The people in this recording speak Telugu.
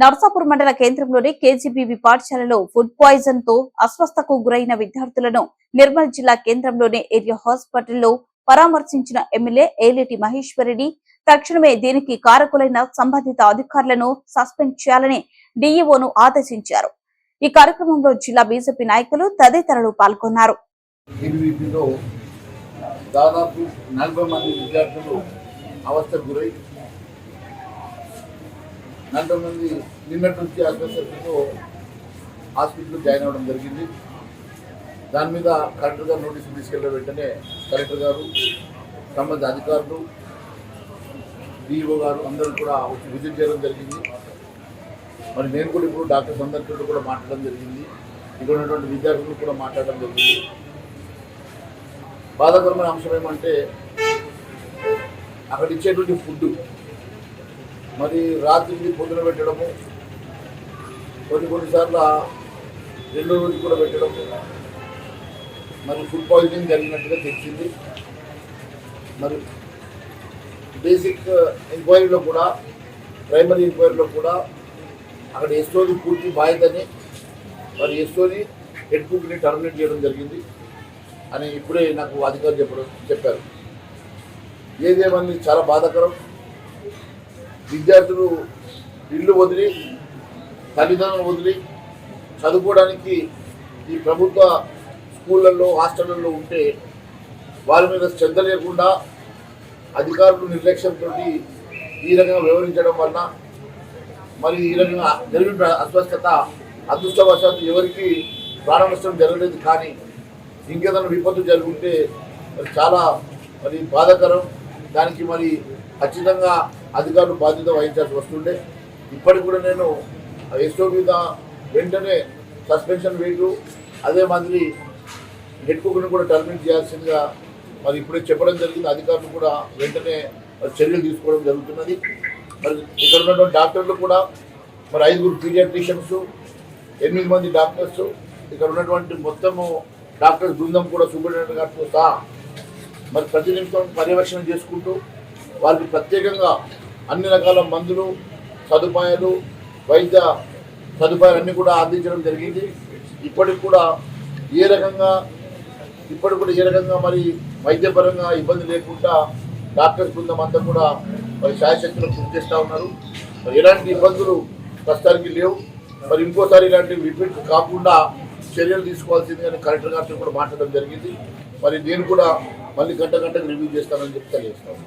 నర్సాపూర్ మండల కేంద్రంలోని కేజీబీవీ పాఠశాలలో ఫుడ్ పాయిజన్ తో అస్వస్థకు గురైన విద్యార్థులను నిర్మల్ జిల్లా కేంద్రంలోని ఏరియా హాస్పిటల్లో పరామర్శించిన ఎమ్మెల్యే ఏలేటి మహేశ్వరరెడ్డి తక్షణమే దీనికి కారకులైన సంబంధిత అధికారులను సస్పెండ్ చేయాలని డీఈఓను ఆదేశించారు. ఈ కార్యక్రమంలో జిల్లా బీజేపీ నాయకులు తదితరులు పాల్గొన్నారు. దాదాపు 40 మంది విద్యార్థులు అవస్థకు గురై 40 మంది నిన్నటి నుంచి అస్వస్థతతో హాస్పిటల్లో జాయిన్ అవ్వడం జరిగింది. దాని మీద కలెక్టర్ గారు నోటీసులు తీసుకెళ్లిన వెంటనే కలెక్టర్ గారు, సంబంధిత అధికారులు, డిఓ గారు అందరూ కూడా వచ్చి విజిట్ చేయడం జరిగింది. మరి నేను కూడా ఇప్పుడు డాక్టర్స్ అందరితో కూడా మాట్లాడడం జరిగింది. ఇక్కడ ఉన్నటువంటి విద్యార్థులు కూడా మాట్లాడడం జరిగింది. బాధాకరమైన అంశం ఏమంటే అక్కడ ఇచ్చేటువంటి ఫుడ్ మరి రాత్రికి పొద్దున పెట్టడము, కొన్నిసార్లు రెండో రోజు కూడా పెట్టడము, మరి ఫుడ్ పాయిజనింగ్ జరిగినట్టుగా తెలిసింది. మరి బేసిక్ ఎంక్వైరీలో కూడా, ప్రైమరీ ఎంక్వైరీలో కూడా అక్కడ ఎస్ఓని పూర్తి బాధ్యతని, మరి ఎస్ఓని హెడ్ కుక్ని టర్మినేట్ చేయడం జరిగింది అని ఇప్పుడే నాకు అధికారులు చెప్పారు. ఏదేమని చాలా బాధాకరం. విద్యార్థులు ఇల్లు వదిలి, తల్లిదండ్రులు వదిలి చదువుకోవడానికి ఈ ప్రభుత్వ స్కూళ్ళల్లో, హాస్టళ్లలో ఉంటే వాళ్ళ మీద శ్రద్ధ లేకుండా అధికారులు నిర్లక్ష్యంతో ఈ రకంగా వ్యవహరించడం వలన మరి ఈ రకంగా జరిగిన అస్వస్థత అదృష్టవశాత్తు ఎవరికి ప్రాణ నష్టం జరగలేదు. కానీ ఇంకేదైనా విపత్తు జరుగుంటే మరి చాలా మరి బాధాకరం. దానికి మరి ఖచ్చితంగా అధికారులు బాధ్యత వహించాల్సి వస్తుండే. ఇప్పటికి కూడా నేను ఎస్ఓ మీద వెంటనే సస్పెన్షన్ వేయటం, అదే మాదిరి హెడ్ కుక్ని కూడా టర్మినేట్ చేయాల్సిందిగా మరి ఇప్పుడే చెప్పడం జరిగింది. అధికారులు కూడా వెంటనే చర్యలు తీసుకోవడం జరుగుతున్నది. మరి ఇక్కడ ఉన్నటువంటి డాక్టర్లు కూడా మరి 5 పీడియాట్రిషియన్స్, 8 మంది డాక్టర్స్, ఇక్కడ ఉన్నటువంటి మొత్తము డాక్టర్స్ బృందం కూడా సూపరింటెండెంట్ గారితో సహా మరి ప్రతి నిమిషం పర్యవేక్షణ చేసుకుంటూ వారికి ప్రత్యేకంగా అన్ని రకాల మందులు, సదుపాయాలు, వైద్య సదుపాయాలన్నీ కూడా అందించడం జరిగింది. ఇప్పటికి కూడా ఏ రకంగా మరి వైద్యపరంగా ఇబ్బంది లేకుండా డాక్టర్స్ బృందం అంతా కూడా మరి శాయశక్తులు కృషి చేస్తూ ఉన్నారు. మరి ఎలాంటి ఇబ్బందులు ప్రస్తుతానికి లేవు. మరి ఇంకోసారి ఇలాంటి రిపీట్ కాకుండా చర్యలు తీసుకోవాల్సిందిగా కలెక్టర్ గారితో కూడా మాట్లాడడం జరిగింది. మరి నేను కూడా మళ్ళీ గంటకు రివ్యూ చేస్తానని చెప్పి తెలియజేస్తాను.